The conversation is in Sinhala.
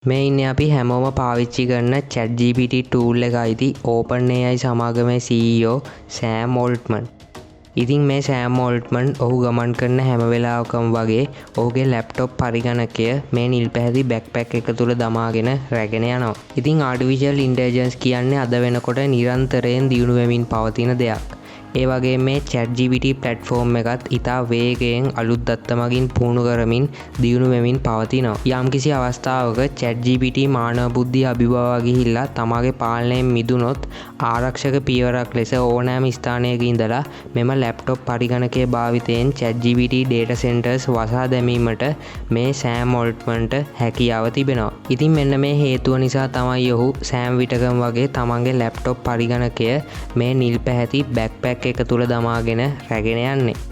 මේ ඉන්නේ අපි හැමෝම පාවිච්චි කරන ChatGPT tool එක අයිති OpenAI සමාගමේ CEO Sam Altman. ඉතින් මේ Sam Altman ඔහු ගමන් කරන හැම වෙලාවකම වගේ ඔහුගේ ලැප්ටොප් පරිගණකය මේ නිල් පැහැති බෑක්පැක් එක තුල දමාගෙන රැගෙන යනවා. ඉතින් Artificial Intelligence කියන්නේ අද වෙනකොට නිරන්තරයෙන් දියුණු වෙමින් පවතින දෙයක්. ඒ වගේ මේ ChatGPT platform එකත් ඉතා වේගයෙන් අලුත් දත්ත මගින් පුහුණු කරමින් දියුණු වෙමින් පවතිනවා. යම්කිසි අවස්ථාවක ChatGPT මානව බුද්ධිය අභිබවා ගිහිල්ලා තමාගේ පාලනයෙන් මිදුනොත් ආරක්ෂක පියවරක් ලෙස ඕනෑම ස්ථානයක ඉඳලා මෙම ලැප්ටොප් පරිගණකයේ භාවිතයෙන් ChatGPT data centers වසා දැමීමට මේ Sam Altmanට හැකියාව තිබෙනවා. ඉතින් මෙන්න මේ හේතුව නිසා තමයි ඔහු සෑම් විටකම් වගේ තමන්ගේ ලැප්ටොප් පරිගණකය මේ නිල් පැහැති බෑක්පැක් එක තුල දමාගෙන රැගෙන යන්නේ.